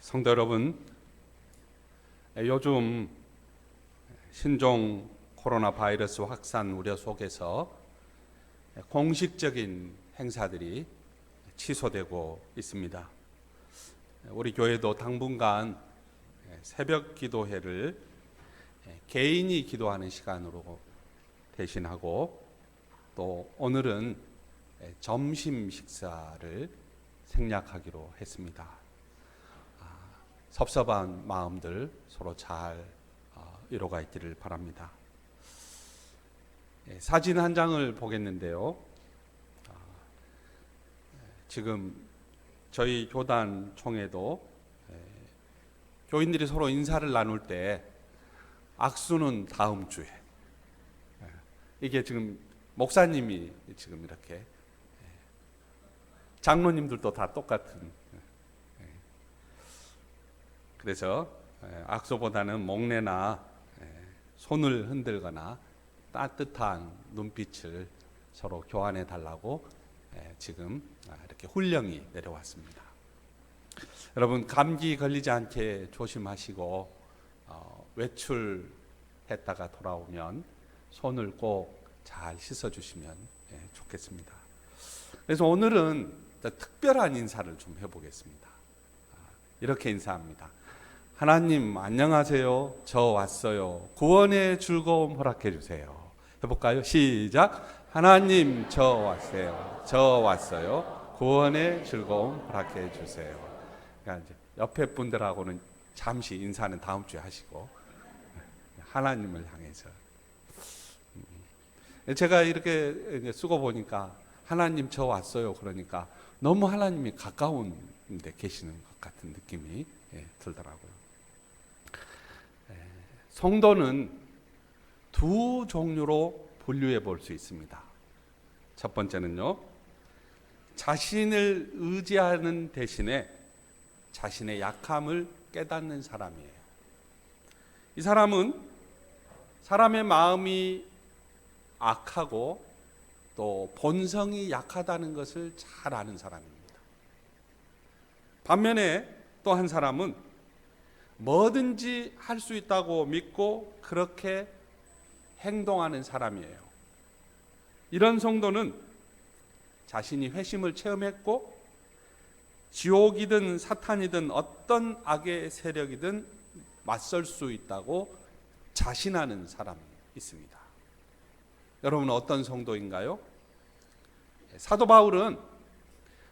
성도 여러분, 요즘 신종 코로나 바이러스 확산 우려 속에서 공식적인 행사들이 취소되고 있습니다. 우리 교회도 당분간 새벽 기도회를 개인이 기도하는 시간으로 대신하고, 또 오늘은 점심 식사를 생략하기로 했습니다. 섭섭한 마음들 서로 잘 이루어가 있기를 바랍니다. 사진 한 장을 보겠는데요. 지금 저희 교단 총회도 교인들이 서로 인사를 나눌 때 악수는 다음 주에, 이게 지금 목사님이 지금 이렇게, 장로님들도 다 똑같은, 그래서 악수보다는 목례나 손을 흔들거나 따뜻한 눈빛을 서로 교환해 달라고 지금 이렇게 훈령이 내려왔습니다. 여러분, 감기 걸리지 않게 조심하시고 외출했다가 돌아오면 손을 꼭 잘 씻어주시면 좋겠습니다. 그래서 오늘은 특별한 인사를 좀 해보겠습니다. 이렇게 인사합니다. 하나님 안녕하세요. 저 왔어요. 구원의 즐거움 허락해 주세요. 해볼까요? 시작. 하나님 저 왔어요. 저 왔어요. 구원의 즐거움 허락해 주세요. 그러니까 이제 옆에 분들하고는 잠시 인사는 다음 주에 하시고, 하나님을 향해서. 제가 이렇게 쓰고 보니까 하나님 저 왔어요. 그러니까 너무 하나님이 가까운 데 계시는 것 같은 느낌이 들더라고요. 성도는 두 종류로 분류해 볼 수 있습니다. 첫 번째는요, 자신을 의지하는 대신에 자신의 약함을 깨닫는 사람이에요. 이 사람은 사람의 마음이 악하고 또 본성이 약하다는 것을 잘 아는 사람입니다. 반면에 또 한 사람은 뭐든지 할 수 있다고 믿고 그렇게 행동하는 사람이에요. 이런 성도는 자신이 회심을 체험했고 지옥이든 사탄이든 어떤 악의 세력이든 맞설 수 있다고 자신하는 사람이 있습니다. 여러분은 어떤 성도인가요? 사도 바울은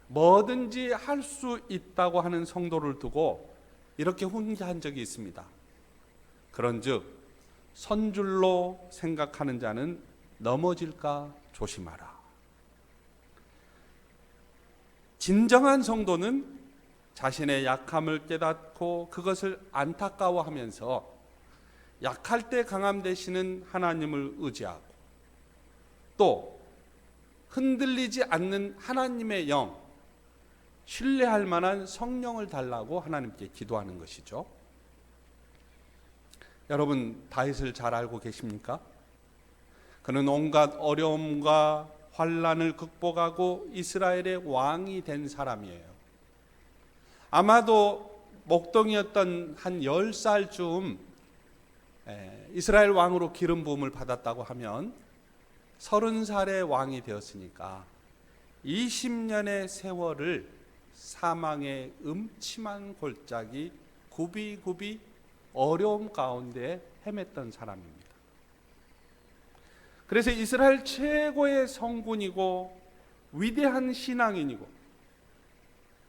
뭐든지 할 수 있다고 하는 성도를 두고 이렇게 훈계한 적이 있습니다. 그런즉 선줄로 생각하는 자는 넘어질까 조심하라. 진정한 성도는 자신의 약함을 깨닫고 그것을 안타까워하면서 약할 때 강함 되시는 하나님을 의지하고, 또 흔들리지 않는 하나님의 영, 신뢰할 만한 성령을 달라고 하나님께 기도하는 것이죠. 여러분, 다윗을 잘 알고 계십니까? 그는 온갖 어려움과 환난을 극복하고 이스라엘의 왕이 된 사람이에요. 아마도 목동이었던 한 10살쯤 이스라엘 왕으로 기름 부음을 받았다고 하면 30살의 왕이 되었으니까 20년의 세월을 사망의 음침한 골짜기 굽이굽이 어려움 가운데 헤맸던 사람입니다. 그래서 이스라엘 최고의 성군이고 위대한 신앙인이고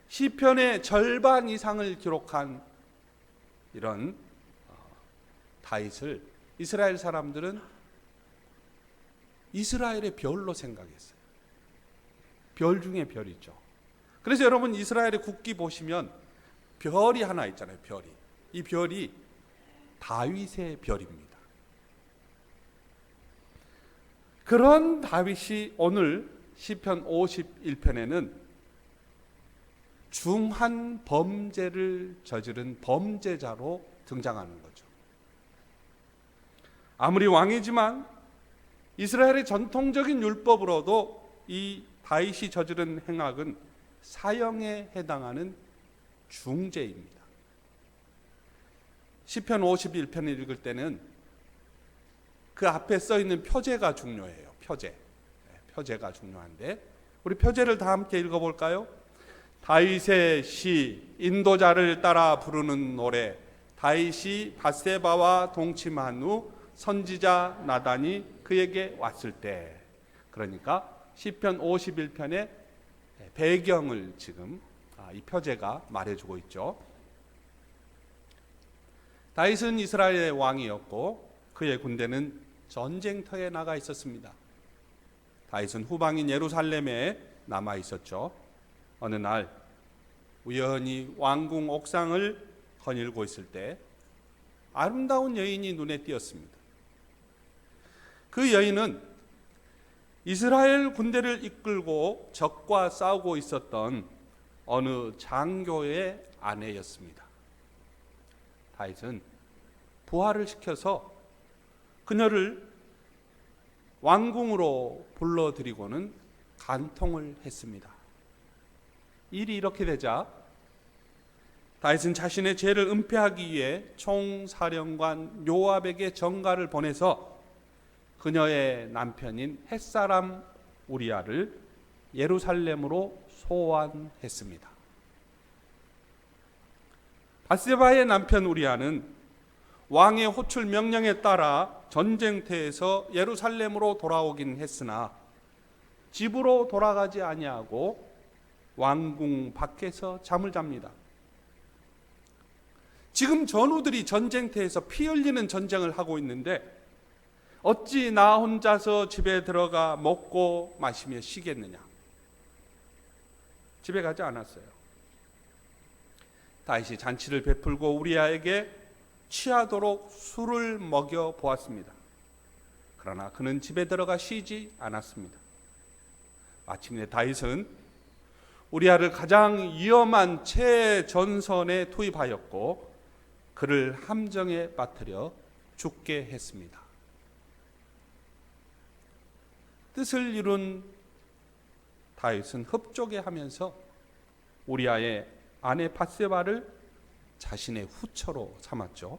시편의 절반 이상을 기록한 이런 다윗을 이스라엘 사람들은 이스라엘의 별로 생각했어요. 별 중에 별이죠. 그래서 여러분, 이스라엘의 국기 보시면 별이 하나 있잖아요. 별이. 이 별이 다윗의 별입니다. 그런 다윗이 오늘 시편 51편에는 중한 범죄를 저지른 범죄자로 등장하는 거죠. 아무리 왕이지만 이스라엘의 전통적인 율법으로도 이 다윗이 저지른 행악은 사형에 해당하는 중죄입니다. 시편 51편을 읽을 때는 그 앞에 써 있는 표제가 중요해요. 표제가 중요한데 우리 표제를 다 함께 읽어볼까요? 다윗의 시, 인도자를 따라 부르는 노래. 다윗이 밧세바와 동침한 후 선지자 나단이 그에게 왔을 때. 그러니까 시편 51편의 배경을 지금 이 표제가 말해주고 있죠. 다윗은 이스라엘의 왕이었고 그의 군대는 전쟁터에 나가 있었습니다. 다윗은 후방인 예루살렘에 남아 있었죠. 어느 날 우연히 왕궁 옥상을 거닐고 있을 때 아름다운 여인이 눈에 띄었습니다. 그 여인은 이스라엘 군대를 이끌고 적과 싸우고 있었던 어느 장교의 아내였습니다. 다윗은 부하를 시켜서 그녀를 왕궁으로 불러들이고는 간통을 했습니다. 일이 이렇게 되자 다윗은 자신의 죄를 은폐하기 위해 총사령관 요압에게 전가를 보내서 그녀의 남편인 햇사람 우리아를 예루살렘으로 소환했습니다. 밧세바의 남편 우리아는 왕의 호출 명령에 따라 전쟁터에서 예루살렘으로 돌아오긴 했으나 집으로 돌아가지 아니하고 왕궁 밖에서 잠을 잡니다. 지금 전우들이 전쟁터에서 피 흘리는 전쟁을 하고 있는데 어찌 나 혼자서 집에 들어가 먹고 마시며 쉬겠느냐. 집에 가지 않았어요. 다윗이 잔치를 베풀고 우리아에게 취하도록 술을 먹여 보았습니다. 그러나 그는 집에 들어가 쉬지 않았습니다. 마침내 다윗은 우리아를 가장 위험한 최전선에 투입하였고 그를 함정에 빠뜨려 죽게 했습니다. 뜻을 이룬 다윗은 흡족해 하면서 우리아의 아내 밧세바를 자신의 후처로 삼았죠.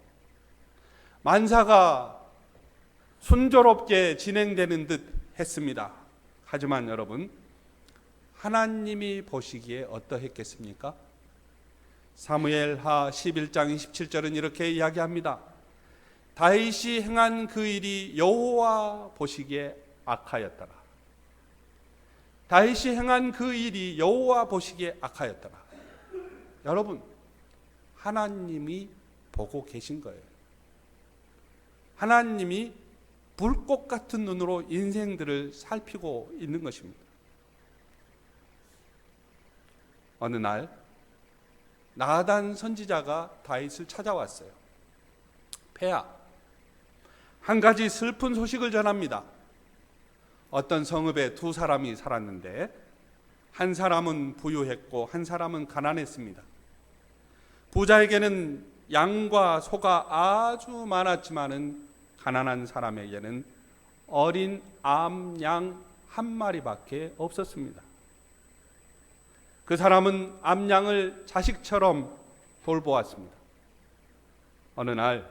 만사가 순조롭게 진행되는 듯 했습니다. 하지만 여러분, 하나님이 보시기에 어떠했겠습니까? 사무엘하 11장 27절은 이렇게 이야기합니다. 다윗이 행한 그 일이 여호와 보시기에 악하였더라. 다윗이 행한 그 일이 여호와 보시기에 악하였더라. 여러분, 하나님이 보고 계신 거예요. 하나님이 불꽃 같은 눈으로 인생들을 살피고 있는 것입니다. 어느 날 나단 선지자가 다윗을 찾아왔어요. 폐하, 한 가지 슬픈 소식을 전합니다. 어떤 성읍에 두 사람이 살았는데 한 사람은 부유했고 한 사람은 가난했습니다. 부자에게는 양과 소가 아주 많았지만은 가난한 사람에게는 어린 암양 한 마리밖에 없었습니다. 그 사람은 암양을 자식처럼 돌보았습니다. 어느 날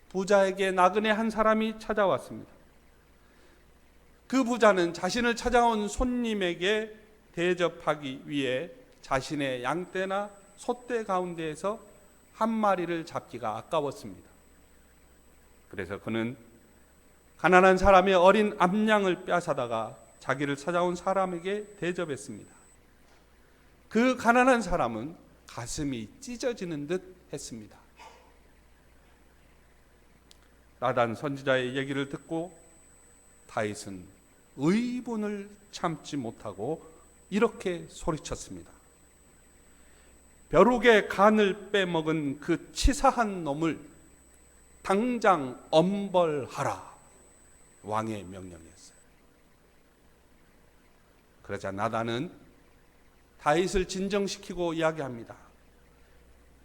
부자에게 나그네 한 사람이 찾아왔습니다. 그 부자는 자신을 찾아온 손님에게 대접하기 위해 자신의 양떼나 소떼 가운데에서 한 마리를 잡기가 아까웠습니다. 그래서 그는 가난한 사람의 어린 암양을 빼앗아다가 자기를 찾아온 사람에게 대접했습니다. 그 가난한 사람은 가슴이 찢어지는 듯 했습니다. 나단 선지자의 얘기를 듣고 다윗은 의분을 참지 못하고 이렇게 소리쳤습니다. 벼룩의 간을 빼먹은 그 치사한 놈을 당장 엄벌하라. 왕의 명령이었어요. 그러자 나단은 다윗을 진정시키고 이야기합니다.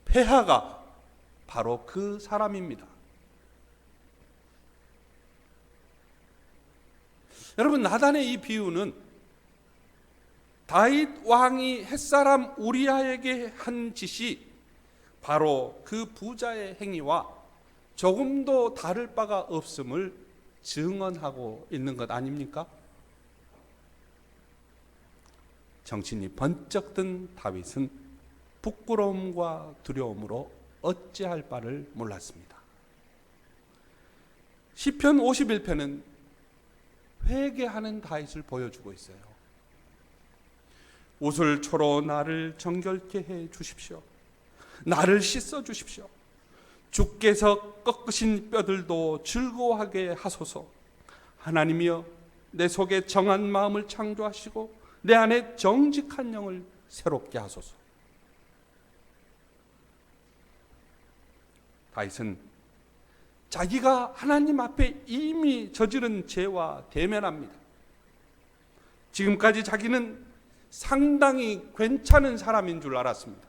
폐하가 바로 그 사람입니다. 여러분, 나단의 이 비유는 다윗 왕이 햇사람 우리아에게 한 짓이 바로 그 부자의 행위와 조금도 다를 바가 없음을 증언하고 있는 것 아닙니까? 정신이 번쩍 든 다윗은 부끄러움과 두려움으로 어찌할 바를 몰랐습니다. 시편 51편은 회개하는 다윗을 보여주고 있어요. 우슬초로 나를 정결케 해 주십시오. 나를 씻어 주십시오. 주께서 꺾으신 뼈들도 즐거워하게 하소서. 하나님이여, 내 속에 정한 마음을 창조하시고 내 안에 정직한 영을 새롭게 하소서. 다윗은 자기가 하나님 앞에 이미 저지른 죄와 대면합니다. 지금까지 자기는 상당히 괜찮은 사람인 줄 알았습니다.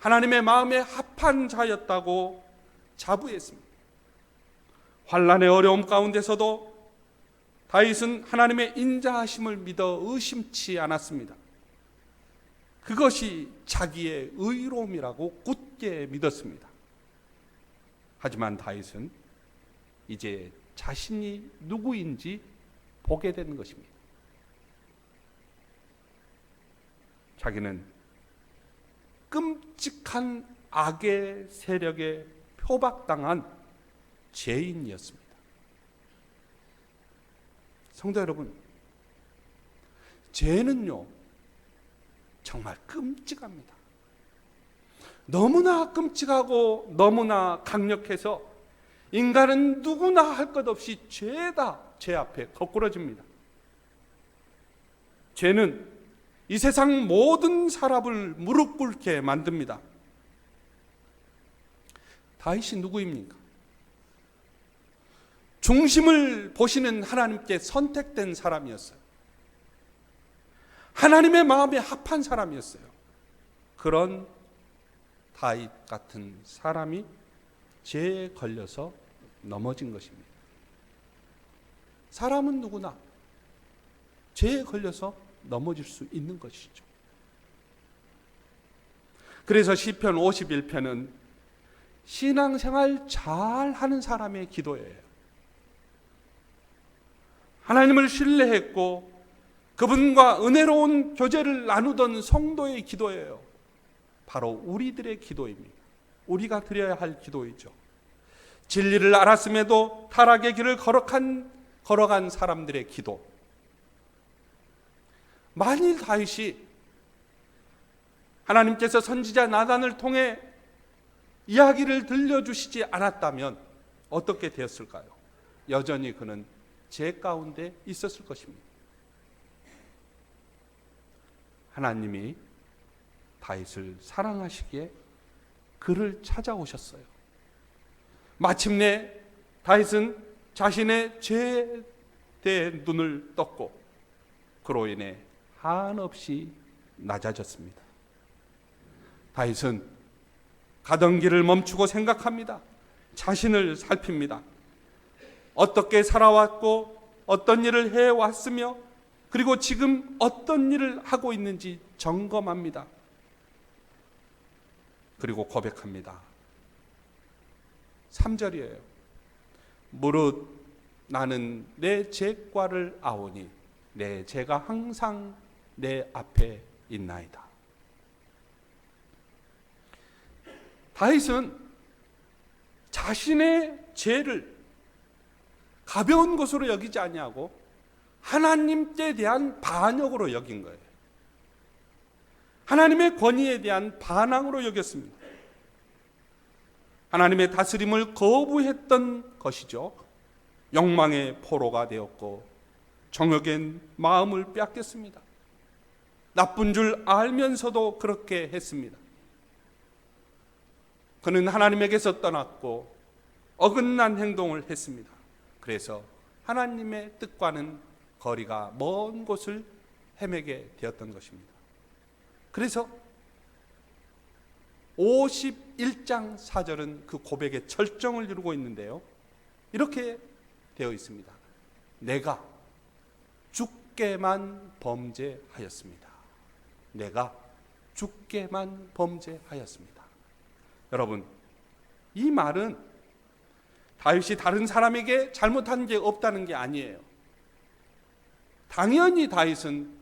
하나님의 마음에 합한 자였다고 자부했습니다. 환난의 어려움 가운데서도 다윗은 하나님의 인자하심을 믿어 의심치 않았습니다. 그것이 자기의 의로움이라고 굳게 믿었습니다. 하지만 다윗은 이제 자신이 누구인지 보게 되는 것입니다. 자기는 끔찍한 악의 세력에 표박당한 죄인이었습니다. 성도 여러분, 죄는요 정말 끔찍합니다. 너무나 끔찍하고 너무나 강력해서 인간은 누구나 할 것 없이 죄다 죄 앞에 거꾸러집니다. 죄는 이 세상 모든 사람을 무릎 꿇게 만듭니다. 다윗이 누구입니까? 중심을 보시는 하나님께 선택된 사람이었어요. 하나님의 마음에 합한 사람이었어요. 그런 다윗 같은 사람이 죄에 걸려서 넘어진 것입니다. 사람은 누구나 죄에 걸려서 넘어질 수 있는 것이죠. 그래서 시편 51편은 신앙생활 잘 하는 사람의 기도예요. 하나님을 신뢰했고 그분과 은혜로운 교제를 나누던 성도의 기도예요. 바로 우리들의 기도입니다. 우리가 드려야 할 기도이죠. 진리를 알았음에도 타락의 길을 걸어간 사람들의 기도. 만일 다윗이 하나님께서 선지자 나단을 통해 이야기를 들려주시지 않았다면 어떻게 되었을까요? 여전히 그는 죄 가운데 있었을 것입니다. 하나님이 다윗을 사랑하시기에 그를 찾아오셨어요. 마침내 다윗은 자신의 죄에 대해 눈을 떴고 그로 인해 한없이 낮아졌습니다. 다윗은 가던 길을 멈추고 생각합니다. 자신을 살핍니다. 어떻게 살아왔고 어떤 일을 해왔으며 그리고 지금 어떤 일을 하고 있는지 점검합니다. 그리고 고백합니다. 3절이에요. 무릇 나는 내 죄과를 아오니 내 죄가 항상 내 앞에 있나이다. 다윗은 자신의 죄를 가벼운 것으로 여기지 아니하고 하나님께 대한 반역으로 여긴 거예요. 하나님의 권위에 대한 반항으로 여겼습니다. 하나님의 다스림을 거부했던 것이죠. 욕망의 포로가 되었고 정욕의 마음을 빼앗겼습니다. 나쁜 줄 알면서도 그렇게 했습니다. 그는 하나님에게서 떠났고 어긋난 행동을 했습니다. 그래서 하나님의 뜻과는 거리가 먼 곳을 헤매게 되었던 것입니다. 그래서 51장 4절은 그 고백의 절정을 이루고 있는데요. 이렇게 되어 있습니다. 내가 주께만 범죄하였습니다. 내가 주께만 범죄하였습니다. 여러분, 이 말은 다윗이 다른 사람에게 잘못한 게 없다는 게 아니에요. 당연히 다윗은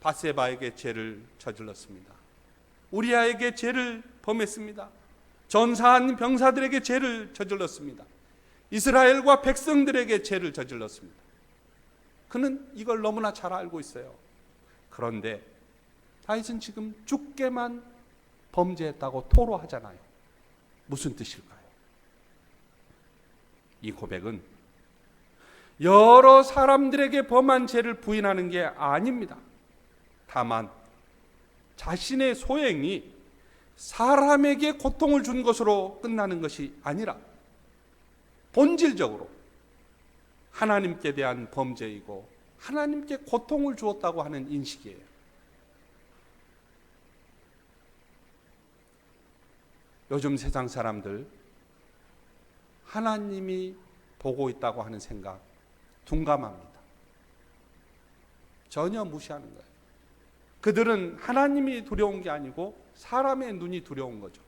밧세바에게 죄를 저질렀습니다. 우리아에게 죄를 범했습니다. 전사한 병사들에게 죄를 저질렀습니다. 이스라엘과 백성들에게 죄를 저질렀습니다. 그는 이걸 너무나 잘 알고 있어요. 그런데 다윗은 지금 죽게만 범죄했다고 토로하잖아요. 무슨 뜻일까요? 이 고백은 여러 사람들에게 범한 죄를 부인하는 게 아닙니다. 다만 자신의 소행이 사람에게 고통을 준 것으로 끝나는 것이 아니라 본질적으로 하나님께 대한 범죄이고 하나님께 고통을 주었다고 하는 인식이에요. 요즘 세상 사람들 하나님이 보고 있다고 하는 생각 둔감합니다. 전혀 무시하는 거예요. 그들은 하나님이 두려운 게 아니고 사람의 눈이 두려운 거죠.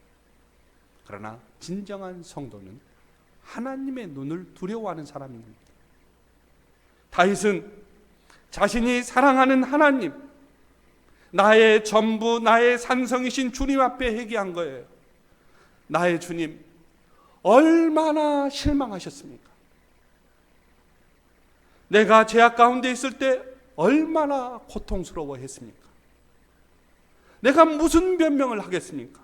그러나 진정한 성도는 하나님의 눈을 두려워하는 사람입니다. 다윗은 자신이 사랑하는 하나님, 나의 전부, 나의 산성이신 주님 앞에 회개한 거예요. 나의 주님, 얼마나 실망하셨습니까? 내가 죄악 가운데 있을 때 얼마나 고통스러워했습니까? 내가 무슨 변명을 하겠습니까?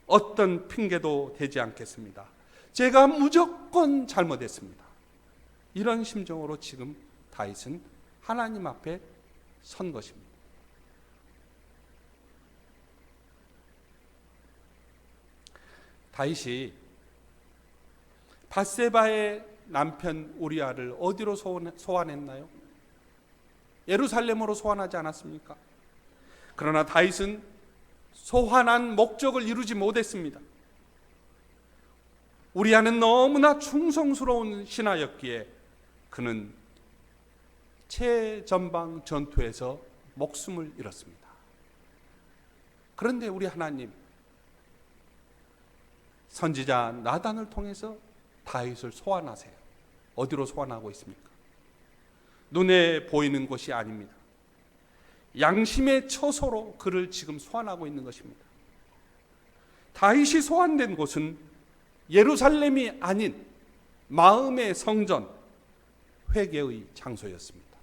어떤 핑계도 대지 않겠습니다. 제가 무조건 잘못했습니다. 이런 심정으로 지금 다윗은 하나님 앞에 선 것입니다. 다윗이 밧세바의 남편 우리아를 어디로 소환했나요? 예루살렘으로 소환하지 않았습니까? 그러나 다윗은 소환한 목적을 이루지 못했습니다. 우리아는 너무나 충성스러운 신하였기에 그는 최전방 전투에서 목숨을 잃었습니다. 그런데 우리 하나님 선지자 나단을 통해서 다윗을 소환하세요. 어디로 소환하고 있습니까? 눈에 보이는 곳이 아닙니다. 양심의 처소로 그를 지금 소환하고 있는 것입니다. 다윗이 소환된 곳은 예루살렘이 아닌 마음의 성전, 회개의 장소였습니다.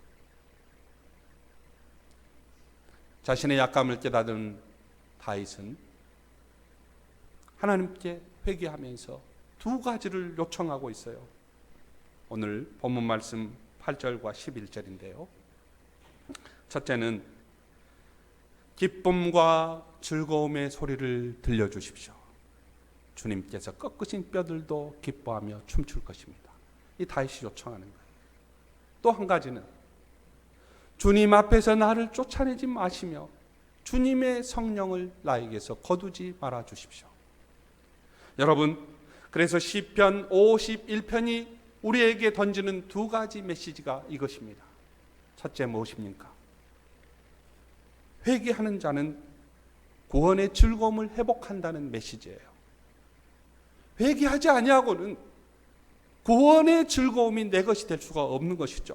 자신의 약감을 깨닫은 다윗은 하나님께 회개하면서 두 가지를 요청하고 있어요. 오늘 본문 말씀 8절과 11절인데요. 첫째는 기쁨과 즐거움의 소리를 들려주십시오. 주님께서 꺾으신 뼈들도 기뻐하며 춤출 것입니다. 이 다윗이 요청하는 거예요. 또 한 가지는 주님 앞에서 나를 쫓아내지 마시며 주님의 성령을 나에게서 거두지 말아 주십시오. 여러분, 그래서 시편 51편이 우리에게 던지는 두 가지 메시지가 이것입니다. 첫째 무엇입니까? 회개하는 자는 구원의 즐거움을 회복한다는 메시지예요. 회개하지 아니하고는 구원의 즐거움이 내 것이 될 수가 없는 것이죠.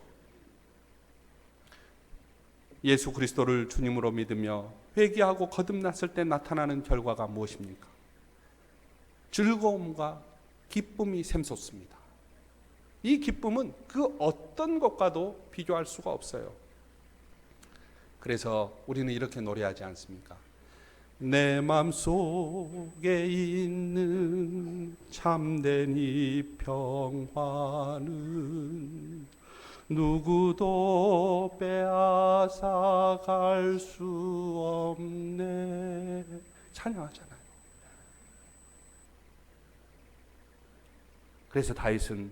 예수 그리스도를 주님으로 믿으며 회개하고 거듭났을 때 나타나는 결과가 무엇입니까? 즐거움과 기쁨이 샘솟습니다. 이 기쁨은 그 어떤 것과도 비교할 수가 없어요. 그래서 우리는 이렇게 노래하지 않습니까? 내 맘속에 있는 참된 이 평화는 누구도 빼앗아갈 수 없네. 찬양하잖아요. 그래서 다윗은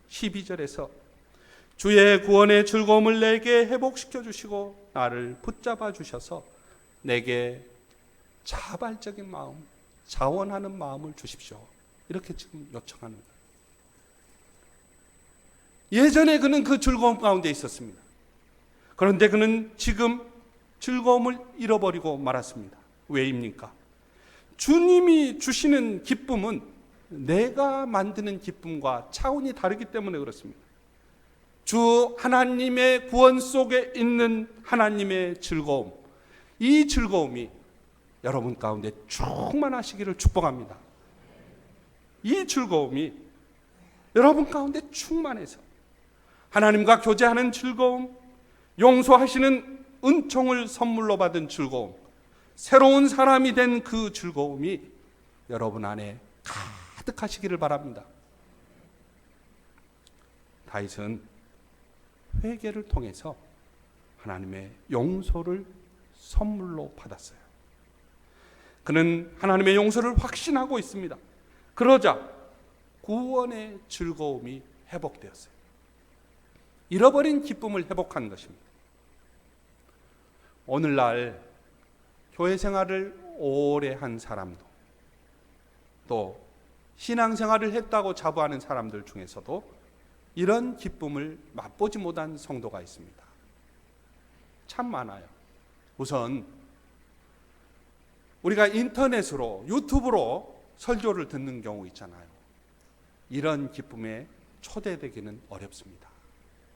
12절에서 주의 구원의 즐거움을 내게 회복시켜 주시고 나를 붙잡아 주셔서 내게 자발적인 마음, 자원하는 마음을 주십시오. 이렇게 지금 요청하는 거예요. 예전에 그는 그 즐거움 가운데 있었습니다. 그런데 그는 지금 즐거움을 잃어버리고 말았습니다. 왜입니까? 주님이 주시는 기쁨은 내가 만드는 기쁨과 차원이 다르기 때문에 그렇습니다. 주 하나님의 구원 속에 있는 하나님의 즐거움, 이 즐거움이 여러분 가운데 충만하시기를 축복합니다. 이 즐거움이 여러분 가운데 충만해서 하나님과 교제하는 즐거움, 용서하시는 은총을 선물로 받은 즐거움, 새로운 사람이 된 그 즐거움이 여러분 안에 가득하시기를 바랍니다. 다윗은 회개를 통해서 하나님의 용서를 선물로 받았어요. 그는 하나님의 용서를 확신하고 있습니다. 그러자 구원의 즐거움이 회복되었어요. 잃어버린 기쁨을 회복한 것입니다. 오늘날 교회 생활을 오래 한 사람도, 또 신앙생활을 했다고 자부하는 사람들 중에서도 이런 기쁨을 맛보지 못한 성도가 있습니다. 참 많아요. 우선 우리가 인터넷으로, 유튜브로 설교를 듣는 경우 있잖아요. 이런 기쁨에 초대되기는 어렵습니다.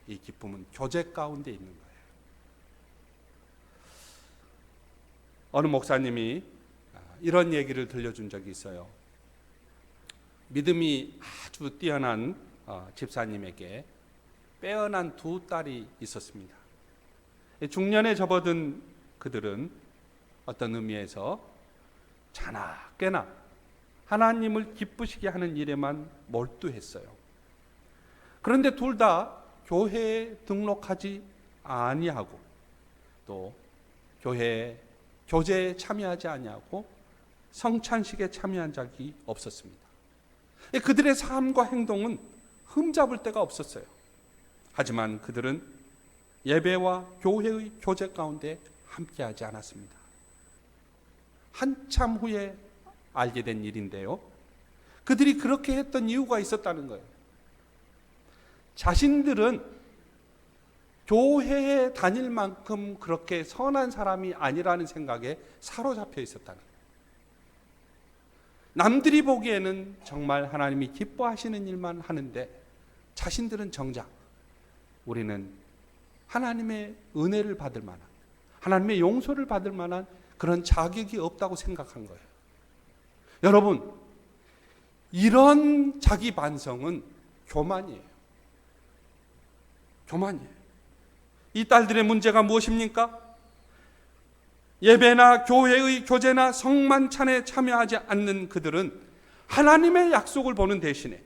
이 기쁨은 교제 가운데 있는 거예요. 어느 목사님이 이런 얘기를 들려준 적이 있어요. 믿음이 아주 뛰어난 집사님에게 빼어난 두 딸이 있었습니다. 중년에 접어든 그들은 어떤 의미에서 자나 깨나 하나님을 기쁘시게 하는 일에만 몰두했어요. 그런데 둘 다 교회에 등록하지 아니하고, 또 교회 교제에 참여하지 아니하고 성찬식에 참여한 적이 없었습니다. 그들의 삶과 행동은 흠잡을 데가 없었어요. 하지만 그들은 예배와 교회의 교제 가운데 함께하지 않았습니다. 한참 후에 알게 된 일인데요, 그들이 그렇게 했던 이유가 있었다는 거예요. 자신들은 교회에 다닐 만큼 그렇게 선한 사람이 아니라는 생각에 사로잡혀 있었다는 거예요. 남들이 보기에는 정말 하나님이 기뻐하시는 일만 하는데 자신들은 정작 우리는 하나님의 은혜를 받을 만한, 하나님의 용서를 받을 만한 그런 자격이 없다고 생각한 거예요. 여러분, 이런 자기 반성은 교만이에요. 교만이에요. 이 딸들의 문제가 무엇입니까? 예배나 교회의 교제나 성만찬에 참여하지 않는 그들은 하나님의 약속을 보는 대신에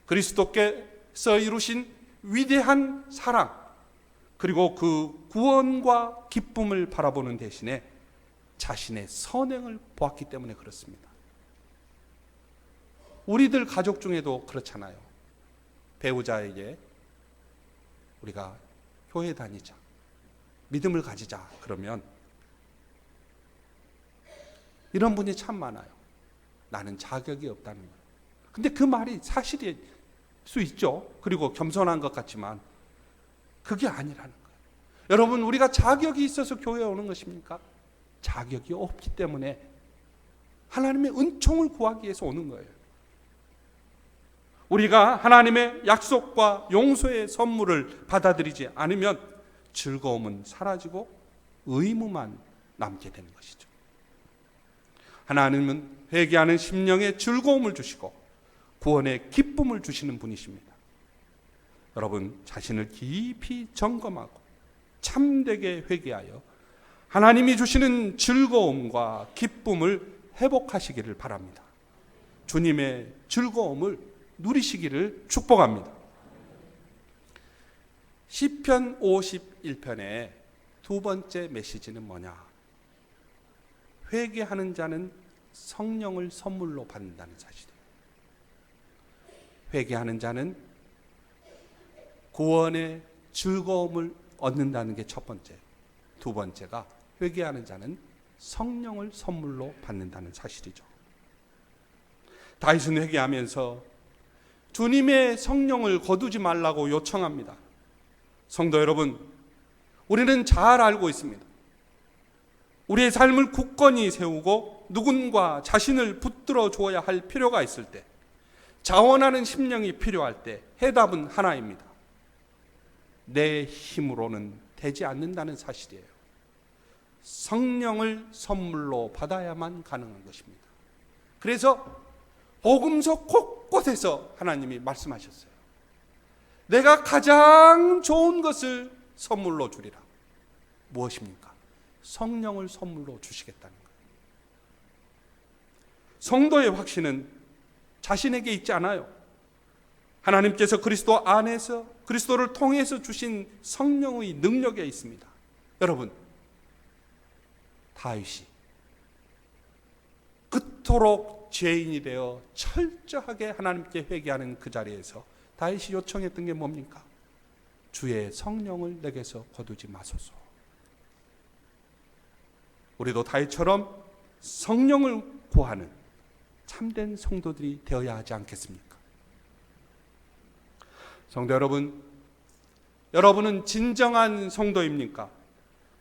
그리스도께서 이루신 위대한 사랑, 그리고 그 구원과 기쁨을 바라보는 대신에 자신의 선행을 보았기 때문에 그렇습니다. 우리들 가족 중에도 그렇잖아요. 배우자에게 우리가 교회 다니자, 믿음을 가지자 그러면 이런 분이 참 많아요. 나는 자격이 없다는 거예요. 근데 그 말이 사실일 수 있죠. 그리고 겸손한 것 같지만 그게 아니라는 거예요. 여러분, 우리가 자격이 있어서 교회에 오는 것입니까? 자격이 없기 때문에 하나님의 은총을 구하기 위해서 오는 거예요. 우리가 하나님의 약속과 용서의 선물을 받아들이지 않으면 즐거움은 사라지고 의무만 남게 되는 것이죠. 하나님은 회개하는 심령에 즐거움을 주시고 구원의 기쁨을 주시는 분이십니다. 여러분, 자신을 깊이 점검하고 참되게 회개하여 하나님이 주시는 즐거움과 기쁨을 회복하시기를 바랍니다. 주님의 즐거움을 누리시기를 축복합니다. 시편 51편의 두 번째 메시지는 뭐냐? 회개하는 자는 성령을 선물로 받는다는 사실이에요. 회개하는 자는 구원의 즐거움을 얻는다는 게 첫 번째. 두 번째가 회개하는 자는 성령을 선물로 받는다는 사실이죠. 다윗은 회개하면서 주님의 성령을 거두지 말라고 요청합니다. 성도 여러분, 우리는 잘 알고 있습니다. 우리의 삶을 굳건히 세우고 누군가 자신을 붙들어 주어야 할 필요가 있을 때, 자원하는 심령이 필요할 때 해답은 하나입니다. 내 힘으로는 되지 않는다는 사실이에요. 성령을 선물로 받아야만 가능한 것입니다. 그래서 복음서 곳곳에서 하나님이 말씀하셨어요. 내가 가장 좋은 것을 선물로 주리라. 무엇입니까? 성령을 선물로 주시겠다는 거예요. 성도의 확신은 자신에게 있지 않아요. 하나님께서 그리스도 안에서, 그리스도를 통해서 주신 성령의 능력에 있습니다. 여러분, 다윗이 그토록 죄인이 되어 철저하게 하나님께 회개하는 그 자리에서 다윗이 요청했던 게 뭡니까? 주의 성령을 내게서 거두지 마소서. 우리도 다윗처럼 성령을 구하는 참된 성도들이 되어야 하지 않겠습니까? 성도 여러분, 여러분은 진정한 성도입니까?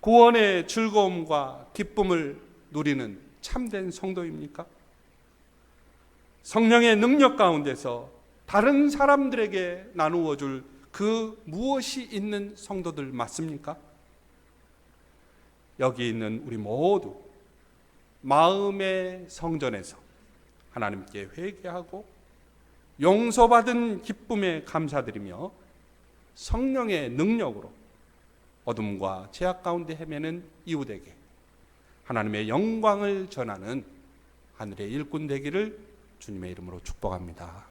구원의 즐거움과 기쁨을 누리는 참된 성도입니까? 성령의 능력 가운데서 다른 사람들에게 나누어 줄 그 무엇이 있는 성도들 맞습니까? 여기 있는 우리 모두 마음의 성전에서 하나님께 회개하고 용서받은 기쁨에 감사드리며 성령의 능력으로 어둠과 죄악 가운데 헤매는 이웃에게 하나님의 영광을 전하는 하늘의 일꾼 되기를 주님의 이름으로 축복합니다.